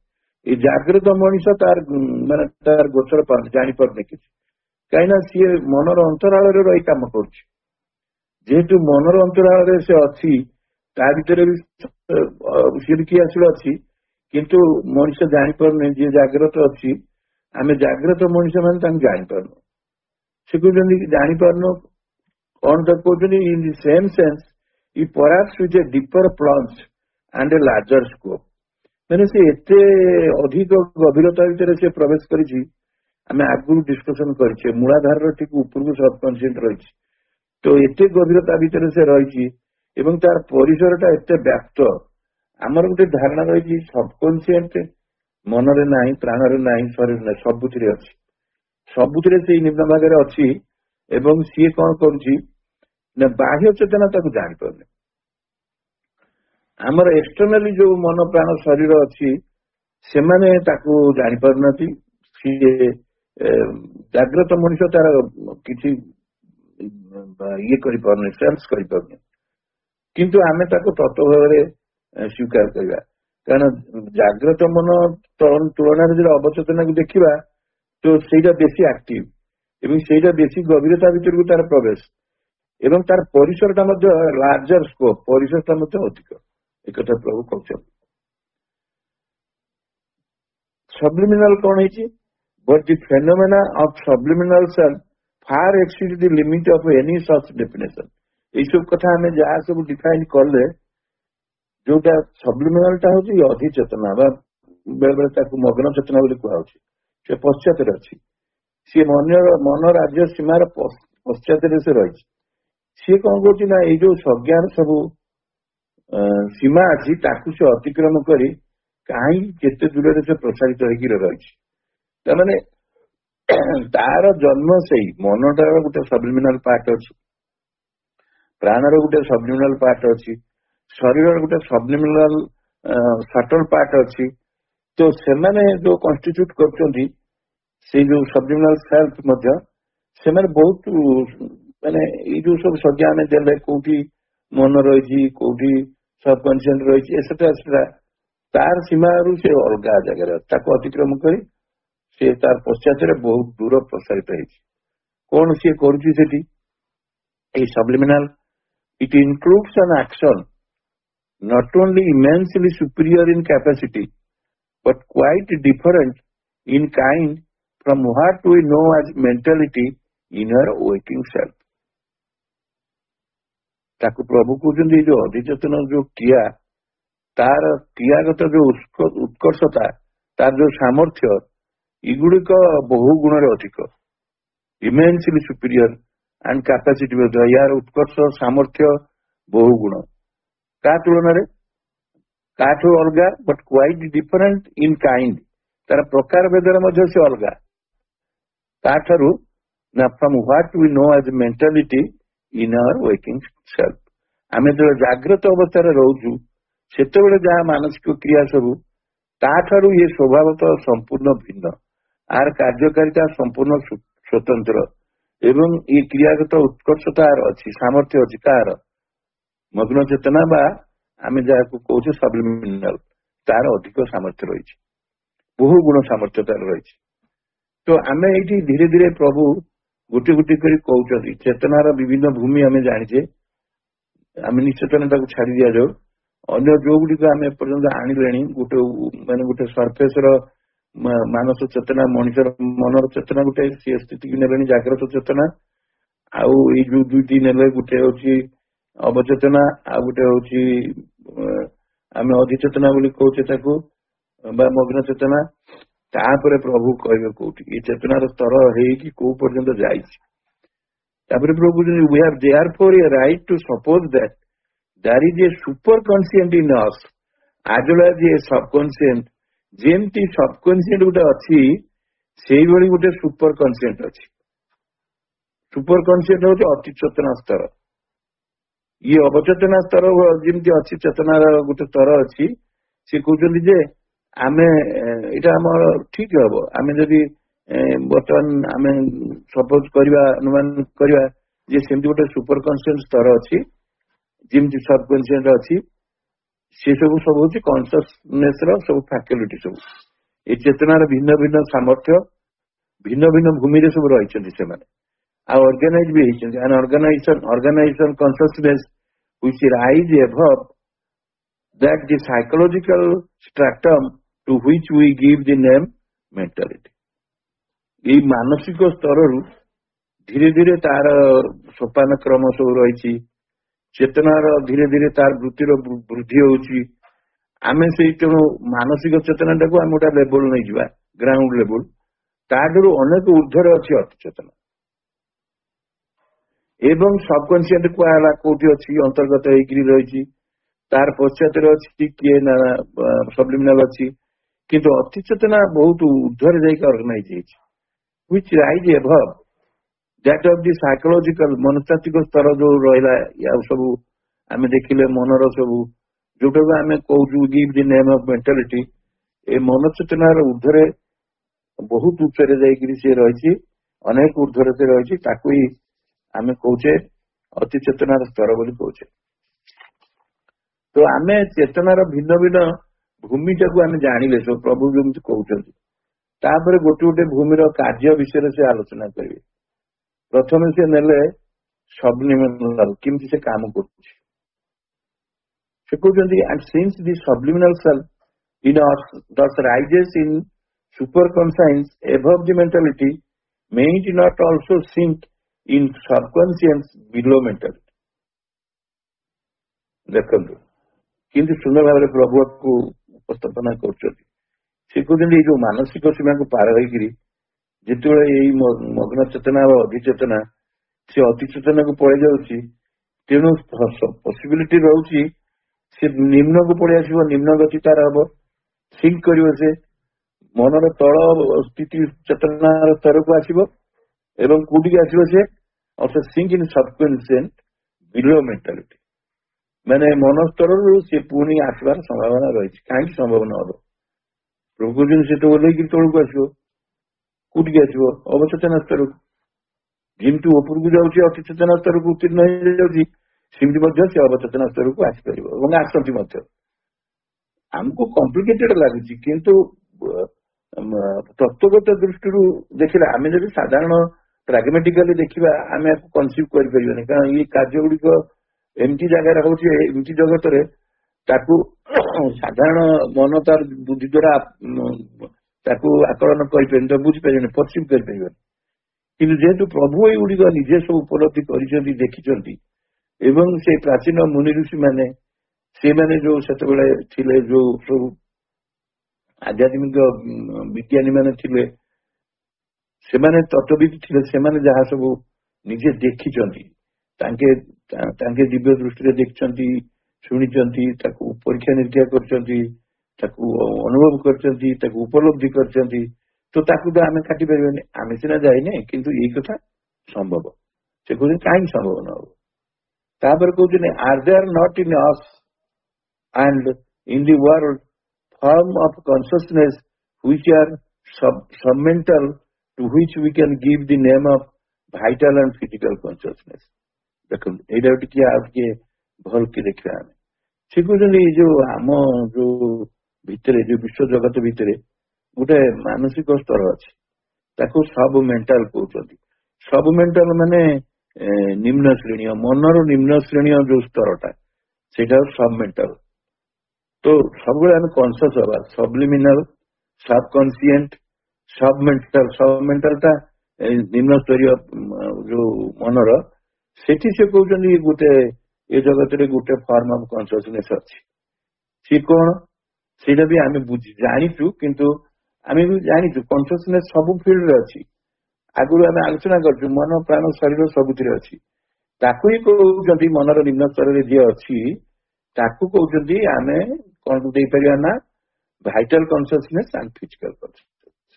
ଏଇ ଜାଗ୍ରତ ମଣିଷ ତାର ଗୋଚର ଜାଣିପାରୁନି କିଛି, କାହିଁକିନା ସିଏ ମନର ଅନ୍ତରାଳରେ ରହି କାମ କରୁଛି। ଯେହେତୁ ମନର ଅନ୍ତରାଳରେ ସେ ଅଛି, ତା ଭିତରେ ବି କ୍ରିୟାଶୀଳ ଅଛି, କିନ୍ତୁ ମଣିଷ ଜାଣିପାରୁନି ଯିଏ ଜାଗ୍ରତ ଅଛି। ଆମେ ଜାଗ୍ରତ ମଣିଷ ମାନେ ତାଙ୍କୁ ଜାଣିପାରୁନୁ। ସେ କହୁଛନ୍ତି ଜାଣିପାରୁନୁ କଣ ତାକୁ କହୁଛନ୍ତି, ଇନ୍ ଦି ସେମ୍ ସେନ୍ସ ଇ perhaps with a deeper plunge and a larger scope. ମାନେ ସେ ଏତେ ଅଧିକ ଗଭୀରତା ଭିତରେ ସେ ପ୍ରବେଶ କରିଛି। ଆମେ ଆଗରୁ ଡିସ୍କସନ କରିଛେ, ମୂଳାଧାରର ଠିକ ଉପରକୁ ସବକନସିଏଣ୍ଟ ରହିଛି, ତ ଏତେ ଗଭୀରତା ଭିତରେ ସେ ରହିଛି ଏବଂ ତାର ପରିସରଟା ଏତେ ବ୍ୟାପ୍ତ। ଆମର ଗୋଟେ ଧାରଣା ରହିଛି ସବକନସିଏଣ୍ଟ ମନରେ ନାହିଁ, ପ୍ରାଣରେ ନାହିଁ, ଶରୀର ନାହିଁ, ସବୁଥିରେ ଅଛି। ସବୁଥିରେ ସେଇ ନିମ୍ନ ଭାଗରେ ଅଛି ଏବଂ ସିଏ କଣ କରୁଛି ନା ବାହ୍ୟ ଚେତନା ତାକୁ ଜାଣିପାରୁନି। ଆମର ଏକ୍ସଟର୍ନାଲି ଯୋଉ ମନ ପ୍ରାଣ ଶରୀର ଅଛି ସେମାନେ ତାକୁ ଜାଣିପାରୁନାହାନ୍ତି। ସିଏ ଜାଗ୍ରତ ମଣିଷ ତାର କିଛି ଇଏ କରିପାରୁନି, ସେନ୍ସ କରିପାରୁନି, କିନ୍ତୁ ଆମେ ତାକୁ ତତ୍ତ୍ୱ ଭାବରେ ସ୍ୱୀକାର କରିବା। କାରଣ ଜାଗ୍ରତ ମନ ତୁଳନାରେ ଯଦି ଅବଚେତନାକୁ ଦେଖିବା ତ ସେଇଟା ବେଶୀ ଆକ୍ଟିଭ ଏବଂ ସେଇଟା ବେଶୀ ଗଭୀରତା ଭିତରକୁ ତାର ପ୍ରବେଶ ଏବଂ ତାର ପରିସରଟା ମଧ୍ୟ ଲାର୍ଜର ସ୍କୋପ, ପରିସରଟା ମଧ୍ୟ ଅଧିକ। ଏକଥା ପ୍ରଭୁ କହୁଛନ୍ତି। ସବ୍ଲିମିନାଲ କଣ ହେଇଛି? But the phenomena of subliminal self far exceed the limit of any such definition. ଏଇସବୁ କଥା ଆମେ ଯାହା ସବୁ ଡିଫାଇନ କଲେ, ଯୋଉଟା ସବ୍ଲିମିନାଲଟା ହଉଛି ଅଧିଚେତନା ବା ବେଳେ ବେଳେ ତାକୁ ମଗ୍ନ ଚେତନା ବୋଲି କୁହାଯାଉଛି। ସେ ପଶ୍ଚାତରେ ଅଛି, ସିଏ ମନ ରାଜ୍ୟ ସୀମାର ପଶ୍ଚାତରେ ସେ ରହିଛି। ସିଏ କଣ କରୁଛି ନା ଏଇ ଯୋଉ ସଜ୍ଞାର ସବୁ ସୀମା ଅଛି ତାକୁ ସେ ଅତିକ୍ରମ କରି କାହିଁକି କେତେ ଦୂରରେ ସେ ପ୍ରସାରିତ ହେଇକି ରହିଛି। ତାମାନେ ତାର ଜନ୍ମ ସେଇ ମନଟାର ଗୋଟେ ସବ୍ଲିମିନାଲ ପାର୍ଟ ଅଛି, ପ୍ରାଣର ଗୋଟେ ସବ୍ଲିମିନାଲ ପାର୍ଟ ଅଛି, ଶରୀରର ଗୋଟେ ସବ୍ଲିମିନାଲ ସଟଲ ପାର୍ଟ ଅଛି। ତ ସେମାନେ ଯୋଉ କନଷ୍ଟିଚ୍ୟୁଟ କରୁଛନ୍ତି ସେଇ ଯୋଉ ସବ୍ଲିମିନାଲ ସେଲ୍ଫ ମଧ୍ୟ, ସେମାନେ ବହୁତ ମାନେ ଏଇ ଯୋଉ ସବୁ ସଂଜ୍ଞା ଆମେ ଦେଲେ କୋଉଠି ମନ ରହିଛି, କୋଉଠି ସବକନସିଏଣ୍ଟ ରହିଛି, ଏସେଟ୍ରା, ତାର ସୀମାରୁ ସେ ଅଲଗା ଜାଗାରେ ଅଛି। ତାକୁ ଅତିକ୍ରମ କରି ସେ ତାର ପଶ୍ଚାତରେ ବହୁତ ଦୂର ପ୍ରସାରିତ ହେଇଛି। କଣ ସିଏ କରୁଛି ସେଠି? ଏଇ ସବ୍ଲିମିନାଲ ଇଟ୍ includes an action not only immensely superior in capacity but quite different in kind from what we know as mentality in our waking self। ତାକୁ ପ୍ରଭୁ କହୁଛନ୍ତି ଏଇ ଯୋଉ ଅଧିଚେତନ ଯୋଉ କ୍ରିୟା, ତାର କ୍ରିୟାଗତ ଯୋଉ ଉତ୍କର୍ଷତା, ତାର ଯୋଉ ସାମର୍ଥ୍ୟ, ଏଗୁଡିକ ବହୁ ଗୁଣରେ ଅଧିକ, ଇମେନ୍ସଲି ସୁପିରିୟର ଆଣ୍ଡ କାପାସିଟି ମଧ୍ୟ। ୟାର ଉତ୍କର୍ଷ ସାମର୍ଥ୍ୟ ବହୁ ଗୁଣ। କାହା ତୁଳନାରେ? କାଠୁ ଅଲଗା, but quite different in kind. ତାର ପ୍ରକାର ଭେଦରେ ମଧ୍ୟ ସେ ଅଲଗା ତାଠାରୁ, ନା from what we know as mentality in our waking self. ଆମେ ଯେତେବେଳେ ଜାଗ୍ରତ ଅବସ୍ଥାରେ ରହୁଛୁ ସେତେବେଳେ ଯାହା ମାନସିକ କ୍ରିୟା ସବୁ, ତାଠାରୁ ଇଏ ସ୍ୱଭାବତଃ ସମ୍ପୂର୍ଣ୍ଣ ଭିନ୍ନ। ଆର କାର୍ଯ୍ୟକାରିତା ସମ୍ପୂର୍ଣ୍ଣ ସ୍ୱତନ୍ତ୍ର ଏବଂ ଏ କ୍ରିୟାଗତ ଉତ୍କର୍ଷତା ଅଛି, ସାମର୍ଥ୍ୟ ଅଛି। କାହାର? ମଗ୍ନ ଚେତନା ବା ଆମେ ଯାହାକୁ କହୁଛେ ସବ୍ଲିମିନାଲ, ତାର ଅଧିକ ସାମର୍ଥ୍ୟ ରହିଛି, ବହୁ ଗୁଣ ସାମର୍ଥ୍ୟ ତାର ରହିଛି। तो आम ये धीरे धीरे प्रभु गोटे गोटे कर कहते चेतनार विभिन्न भूमि आम जाचे आम निश्चेतनता को छाड़ी दि जाऊ अन्य जो गुड़िक आम एपर्यंत आणिले गोटे माने गोटे सरफेस मानस चेतना मनुष्य मनर चेतना गोटे सी स्थिति की ने जाग्रत चेतना आउ ये जो दुईटी ने गोटे हूँ अवचेतना आ गोटे हूँ आम अधिचेतना बोली कहचे मग्न चेतना तापर प्रभु कहे कौटी ये चेतनार स्तर है कौ पर्यंत जापर प्रभु we have therefore a right to suppose that there is a superconscient in us as well as a subconscient जेमती सबकॉन्शियंट गोटे अच्छी से गोटे सुपर कॉन्शियंट अच्छी सुपर कॉन्शियंट हूँ अति चेतना स्तर ये अवचेतना स्तर जमी अच्छी चेतनार गोटे स्तर अच्छी सी कहते जे आमे इटा आम ठीक हम आम जदि बर्तमान आम सपोज करवा अनुमान करवा जे सेमती गोटे सुपर कॉन्शियस स्तर अच्छी जमी सबकॉन्शियस अच्छी से सब हूँ कॉन्शियसनेस सब फैकल्टी सब ये चेतनार भिन्न भिन्न सामर्थ्य भिन्न भिन्न भूमि रे सब रही से ऑर्गेनाइज भी an organisation consciousness which rise above that the psychological stratum to which we give the name mentality. ये मानसिक स्तर धीरे धीरे तार सोपान क्रम सब रही चेतनार धीरे धीरे तार वृत्तिर वृद्धि होची आमे से तेणु मानसिक चेतना टाक आम गोटे लेवल नहीं जावा ग्राउंड लेवल ताठू अनेक ऊर्धर अच्छी अति चेतना एवं सबकॉन्शियंट कहला कोठी अच्छी अंतर्गत होकर रही तार पश्चात अच्छी किए ना सबलिमिनाल अच्छी किंतु अति चेतना बहुत ऊर्धर जाकर organize which rise above that of the psychological मनस्तात्विक स्तर जो रहा या सब आम देखिले मनर सब जोटा आम कहूँ give the name of mentality ए मन चेतनार ऊर्धरे बहुत उच्च सी रही अनेक ऊर्धर से रही आम कौचे अति चेतनार स्तर बोली कौचे तो आम चेतनार भिन्न भिन्न भूमि टाक आम जानिले सब प्रभु जमी कहते गोटे गोटे भूमिर कार्य विषय से आलोचना करेंगे प्रथम से नेले सबलिमिनाल किमती से काम कहते and since the subliminal self in us thus rises in super conscious above the mentality may it not also sink in subconscious below mentality देखो किंतु सुंदर भाव में प्रभु को उपस्थापना कर जो मानसिक सीमा को पार होकर जिते यही मग्न चेतना अधिचेतना से अतिचेतना को पड़े जाऊँगी तेणु पॉसिबिलिटी रोचे से निम्न को पड़े आस निम्न गति तार हम सिंक कर मनर तल स्थिति चेतनार स्तर को आसव एवं कौटी आसव से अर्थात sink in subconscious below mentality मैंने मन स्तर से पुणी आसवार संभावना रही कहीं संभावना हम प्रभु दिन से तो ओल्ल तौक आसो कौटी आसो अवचेतना स्तर को जमी ऊपर को जाऊँगी अतिचेतना स्तर को उत्तीर्ण हो जाऊँगी सेमती से अवचेतना स्तर को आसपार आसती आमको कॉम्प्लिकेटेड लगुच किंतु तत्वगत दृष्टि देखिए आम जब साधारण प्राग्मेटिकली देखा आम कनसिव कर कारण ये कार्य गुड़िक एमती जगार हूँ एमती जगत साधारण मन तार बुद्धि द्वारा आकलन कर बुझीपर परसिव कर कि जेहेतु प्रभु युड़िक निजे सब उपलब्धि कर देखी एवं से प्राचीन मुनि ऋषि मैंने से मैंने जो से जो सब आध्यात्मिक विज्ञानी मैंने थे से तत्वविद थे से जहाँ सब निजे देखी दिव्य दृष्टि देखी शुणी परीक्षा निरीक्षा कर अनुभव कर उपलब्धि कर तो आम काटी पारे आम सीना जाए किंतु यही कथा संभव से कहते कहीं संभव न हो तापर कहते are there not in us and in the world form of consciousness which are submental to which we can give the name of vital and physical consciousness. देखो एटा टिके आपके भल के देखा आम से कहते जो आम जो भितर जो विश्व जगत भितर गोटे मानसिक स्तर अच्छी ତାକୁ ସବୁ ମେଣ୍ଟାଲ କହୁଛନ୍ତି। ସବୁ ମେଣ୍ଟାଲ ମାନେ ନିମ୍ନ ଶ୍ରେଣୀୟ, ମନର ନିମ୍ନ ଶ୍ରେଣୀୟ ଯୋଉ ସ୍ତରଟା ସେଇଟା ସବ୍ ମେଣ୍ଟାଲ। ତ ସବୁବେଳେ ଆମେ କନସିୟସ ହବା, ସବଲିମିନାଲ, ସବକନସିଏଣ୍ଟ, ସବ୍ ମେଣ୍ଟାଲ। ସବ୍ ମେଣ୍ଟାଲ ଟା ନିମ୍ନ ସ୍ତରୀୟ ଯୋଉ ମନର, ସେଠି ସେ କହୁଛନ୍ତି ଗୋଟେ ଏ ଜଗତରେ ଗୋଟେ ଫର୍ମ ଅଫ କନସିୟସନେସ ଅଛି। ସିଏ କଣ ସେଇଟା ବି ଆମେ ଜାଣିଛୁ, କିନ୍ତୁ ଆମେ ବି ଜାଣିଛୁ କନସିୟସନେସ ସବୁ ଫିଲ୍ଡରେ ଅଛି। ଆଗରୁ ଆମେ ଆଲୋଚନା କରୁଛୁ ମନ, ପ୍ରାଣ, ଶରୀର ସବୁଥିରେ ଅଛି। ତାକୁ ହିଁ କହୁଛନ୍ତି ମନର ନିମ୍ନ ସ୍ତରରେ ଯିଏ ଅଛି ତାକୁ କହୁଛନ୍ତି ଆମେ କଣ ଦେଇପାରିବା ନା vital consciousness and physical consciousness.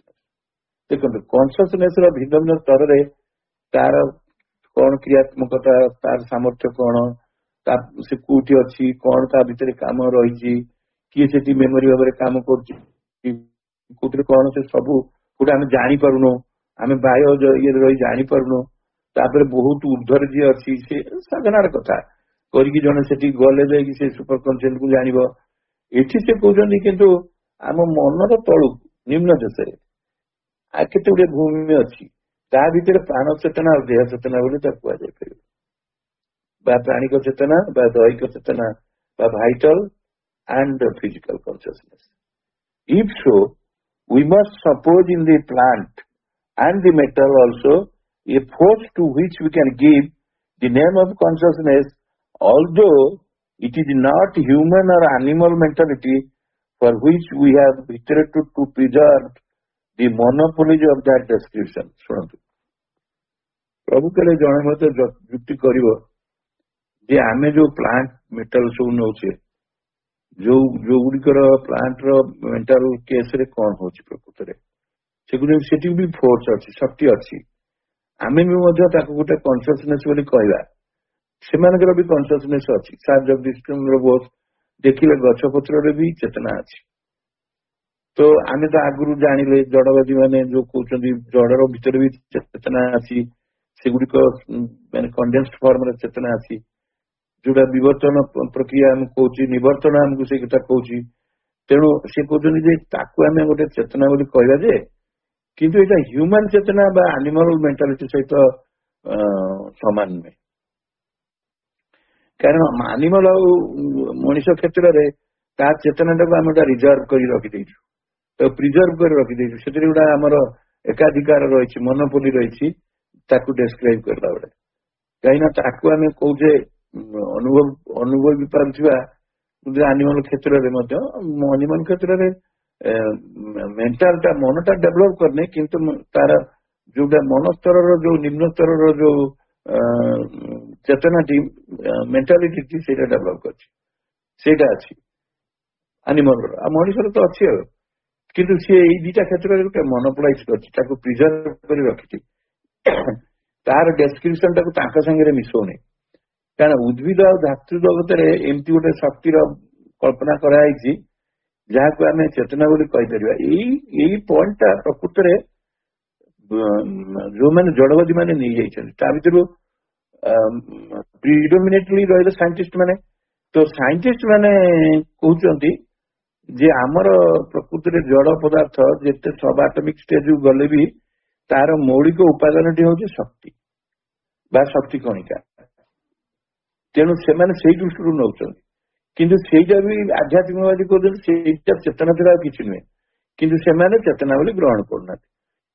ଦେଖନ୍ତୁ କନସିୟସନେସ ର ଭିନ୍ନ ଭିନ୍ନ ସ୍ତରରେ ତାର କଣ କ୍ରିୟାତ୍ମକତା, ତାର ସାମର୍ଥ୍ୟ କଣ, ସେ କୋଉଠି ଅଛି, କଣ ତା ଭିତରେ କାମ ରହିଛି, କିଏ ସେଠି ମେମୋରି ଭାବରେ କାମ କରୁଛି, କୋଉଥିରେ କଣ, ସେ ସବୁ କୋଉଟା ଆମେ ଜାଣିପାରୁନୁ, ଆମେ ବାହ୍ୟ ଇଏରେ ରହି ଜାଣିପାରୁନୁ। ତାପରେ ବହୁତ ଉର୍ଦ୍ଧ୍ୱରେ ଯିଏ ଅଛି ସେ ସାଧନାର କଥା କରିକି ଜଣେ ସେଠି ଗଲେ ଯାଇକି ସେ ସୁପର କନସିଏଣ୍ଟ କୁ ଜାଣିବ। ଏଠି ସେ କହୁଛନ୍ତି କିନ୍ତୁ ଆମ ମନର ତଳୁକୁ ନିମ୍ନ ଦେଶରେ ଆଉ କେତେ ଗୁଡିଏ ଭୂମି ଅଛି, ତା ଭିତରେ ପ୍ରାଣ ଚେତନା ଆଉ ଦେହ ଚେତନା ବୋଲି ତାକୁ କୁହାଯାଇପାରିବ, ବା ପ୍ରାଣିକ ଚେତନା ବା ଦୈହିକ ଚେତନା ବା vital and the physical consciousness. If so, we must suppose in the plant and the metal also a force to which we can give the name of consciousness, although it is not human or animal mentality for which we have hitherto to preserve the monopoly of that description. ଶୁଣନ୍ତୁ, ପ୍ରଭୁ କହିଲେ ଜଣେ ମତେ ଯୁକ୍ତି କରିବ ଯେ ଆମେ ଯୋଉ ପ୍ଲାଣ୍ଟ ମେଟାଲ ସବୁ ନଉଛେ, ଯୋଉଗୁଡିକର ପ୍ଲାଣ୍ଟ ର ମେଣ୍ଟାଲ କେସ ରେ କଣ ହଉଛି ପ୍ରକୃତରେ, ସେଠି ବି ଫୋର୍ସ ଅଛି, ଶକ୍ତି ଅଛି। ଆମେ ବି ମଧ୍ୟ ତାକୁ ଗୋଟେ କନସିୟସନେସ ବୋଲି କହିବା, ସେମାନଙ୍କର ବି କନସିୟସନେସ ଅଛି। ସାର୍ ଜଗଦୀଶ ଚନ୍ଦ୍ର ବୋଷ ଦେଖିଲେ ଗଛ ପତ୍ରରେ ବି ଚେତନା ଅଛି। ତ ଆମେ ତ ଆଗରୁ ଜାଣିଲେ ଜଡବାଦୀ ମାନେ ଯୋଉ କହୁଛନ୍ତି ଜଡର ଭିତରେ ବି ଚେତନା ଅଛି, ସେଗୁଡିକ ମାନେ କଣ୍ଡେନ୍ସଡ ଫର୍ମରେ ଚେତନା ଅଛି, ଯୋଉଟା ବିବର୍ତ୍ତନ ପ୍ରକ୍ରିୟା ଆମକୁ କହୁଛି, ନିବର୍ତ୍ତନ ଆମକୁ ସେଇ କଥା କହୁଛି। ତେଣୁ ସେ କହୁଛନ୍ତି ଯେ ତାକୁ ଆମେ ଗୋଟେ ଚେତନା ବୋଲି କହିବା ଯେ, କିନ୍ତୁ ଏଇଟା ହ୍ୟୁମାନ ଚେତନା ବା ଆନିମାଲ ମେଣ୍ଟାଲିଟି ସହିତ ସମାନ ନୁହେଁ। କାରଣ ଆନିମାଲ ଆଉ ମଣିଷ କ୍ଷେତ୍ରରେ ତା ଚେତନାଟାକୁ ଆମେ ଗୋଟେ ରିଜର୍ଭ କରି ରଖିଦେଇଛୁ, ତାକୁ ପ୍ରିଜର୍ଭ କରି ରଖିଦେଇଛୁ। ସେଥିରେ ଗୋଟେ ଆମର ଏକାଧିକାର ରହିଛି, ମନୋପୋଲି ରହିଛି ତାକୁ ଡେସ୍କ୍ରାଇବ କରିଲା ବେଳେ। କାହିଁକିନା ତାକୁ ଆମେ କହୁଛେ ଅନୁଭବ ବି ପାରୁଥିବା ଆନିମାଲ କ୍ଷେତ୍ରରେ ମଧ୍ୟ। ଆନିମାଲ କ୍ଷେତ୍ରରେ ମେଣ୍ଟାଲଟା, ମନଟା ଡେଭଲପ କରିନି, କିନ୍ତୁ ତାର ଯୋଉଟା ମନ ସ୍ତରର ଯୋଉ ନିମ୍ନ ସ୍ତରର ଯୋଉ ଚେତନାଟି, ମେଣ୍ଟାଲିଟି ସେଇଟା ଡେଭଲପ କରିଛି, ସେଇଟା ଅଛି ଆନିମାଲର। ଆଉ ମଣିଷର ତ ଅଛି ଆଉ, କିନ୍ତୁ ସିଏ ଏଇ ଦିଟା କ୍ଷେତ୍ରରେ ଗୋଟେ ମନୋପୋଲାଇଜ କରିଛି, ତାକୁ ପ୍ରିଜର୍ଭ କରି ରଖିଛି। ତାର ଡେସ୍କ୍ରିପସନ ଟାକୁ ତାଙ୍କ ସାଙ୍ଗରେ ମିଶଉନି। କାରଣ ଉଦ୍ଭିଦ ଆଉ ଧାତୁ ଜଗତରେ ଏମିତି ଗୋଟେ ଶକ୍ତିର କଳ୍ପନା କରାଯାଇଛି ଯାହାକୁ ଆମେ ଚେତନା ବୋଲି କହିପାରିବା। ଏଇ ପଏଣ୍ଟଟା ପ୍ରକୃତରେ ଯୋଉମାନେ ଜଡବାଦୀ ମାନେ ନେଇଯାଇଛନ୍ତି, ତା ଭିତରୁ ପ୍ରିଡୋମିନେଟଲି ରହିଲେ ସାଇଣ୍ଟିଷ୍ଟ ମାନେ। ତ ସାଇଣ୍ଟିଷ୍ଟ ମାନେ କହୁଛନ୍ତି ଯେ ଆମର ପ୍ରକୃତିରେ ଜଡ ପଦାର୍ଥ ଯେତେ ସବ ଆଟମିକ ଷ୍ଟେଜକୁ ଗଲେ ବି ତାର ମୌଳିକ ଉପାଦାନଟି ହଉଛି ଶକ୍ତି ବା ଶକ୍ତି କଣିକା। ତେଣୁ ସେମାନେ ସେଇ ଦୃଷ୍ଟିରୁ ନଉଛନ୍ତି, କିନ୍ତୁ ସେଇଟା ବି ଆଧ୍ୟାତ୍ମିକବାଦୀ କହୁଛନ୍ତି ସେଇଟା ଚେତନା ଥିଲା ଆଉ କିଛି ନୁହେଁ, କିନ୍ତୁ ସେମାନେ ଚେତନା ବୋଲି ଗ୍ରହଣ କରୁନାହାନ୍ତି।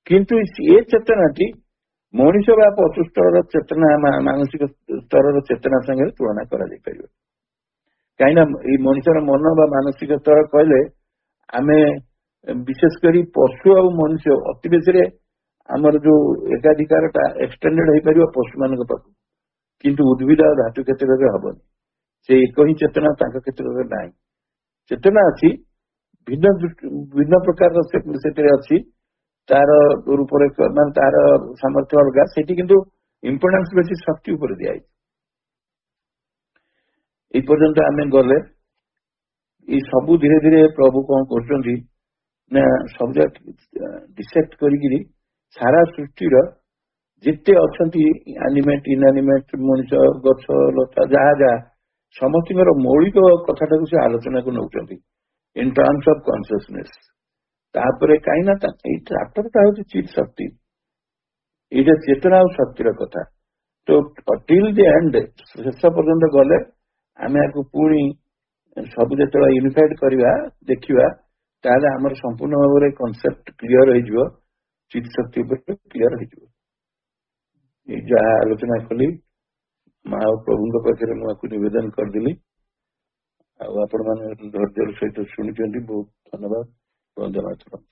କିନ୍ତୁ ଏ ଚେତନାଟି ମଣିଷ ବା ପଶୁ ସ୍ତରର ଚେତନା, ମାନସିକ ସ୍ତରର ଚେତନା ସାଙ୍ଗରେ ତୁଳନା କରାଯାଇପାରିବ। କାହିଁକିନା ଏଇ ମଣିଷର ମନ ବା ମାନସିକ ସ୍ତର କହିଲେ ଆମେ ବିଶେଷ କରି ପଶୁ ଆଉ ମନୁଷ୍ୟ ଅତି ବେଶୀରେ ଆମର ଯୋଉ ଏକାଧିକାରଟା ଏକ୍ସଟେଣ୍ଡେଡ ହେଇପାରିବ ପଶୁ ମାନଙ୍କ ପାଖକୁ, କିନ୍ତୁ ଉଦ୍ଭିଦ ଆଉ ଧାତୁ କ୍ଷେତ୍ରରେ ହବନି। ସେ ଏକ ହିଁ ଚେତନା ତାଙ୍କ କ୍ଷେତ୍ରରେ ନାହିଁ। ଚେତନା ଅଛି, ଭିନ୍ନ ପ୍ରକାରର ସେଥିରେ ଅଛି, ତାର ରୂପରେଖ ମାନେ ତାର ସାମର୍ଥ୍ୟ ଅଲଗା। ସେଠି କିନ୍ତୁ ଇମ୍ପୋର୍ଟାନ୍ସ ବେଶୀ ଶକ୍ତି ଉପରେ ଦିଆଯାଇଛି। ଏଇ ପର୍ଯ୍ୟନ୍ତ ଆମେ ଗଲେ ଏଇ ସବୁ ଧୀରେ ଧୀରେ ପ୍ରଭୁ କଣ କରୁଛନ୍ତି ନା ସବୁ ଡିସେକ୍ଟ କରିକିରି ସାରା ସୃଷ୍ଟିର ଯେତେ ଅଛନ୍ତି ଆନିମେଟ, ଇନଆନିମେଟ, ମଣିଷ, ଗଛ ଲତା, ଯାହା ଯାହା ସମସ୍ତଙ୍କର ମୌଳିକ କଥାଟାକୁ ସେ ଆଲୋଚନାକୁ ନେଉଛନ୍ତି ଇନ ଟର୍ମସ ଅଫ କନସିୟସନେସ। ତାପରେ କାହିଁ ନା ଏଇ ଟ୍ରାକ୍ଟରଟା ହଉଛି ଚିତ୍ ଶକ୍ତି, ଏଇଟା ଚେତନା ଆଉ ଶକ୍ତିର କଥା। ତ ଟିଲ୍ ଦି ଏଣ୍ଡ, ଶେଷ ପର୍ଯ୍ୟନ୍ତ ଗଲେ ଆମେ ଆକୁ ପୁଣି ସବୁ ଯେତେବେଳେ ୟୁନିଫାଇଡ କରିବା ଦେଖିବା, ତାହେଲେ ଆମର ସମ୍ପୂର୍ଣ୍ଣ ଭାବରେ କନସେପ୍ଟ କ୍ଲିୟର ହେଇଯିବ, ଚିତ୍ ଶକ୍ତି ଉପରେ କ୍ଲିୟର ହେଇଯିବ। ଏଇ ଯାହା ଆଲୋଚନା କଲି ମା ଓ ପ୍ରଭୁଙ୍କ ପାଖରେ ମୁଁ ଆକୁ ନିବେଦନ କରିଦେଲି, ଆଉ ଆପଣ ମାନେ ଧୈର୍ଯ୍ୟର ସହିତ ଶୁଣିଛନ୍ତି, ବହୁତ ଧନ୍ୟବାଦ। ବନ୍ଦେ ମାତରମ୍।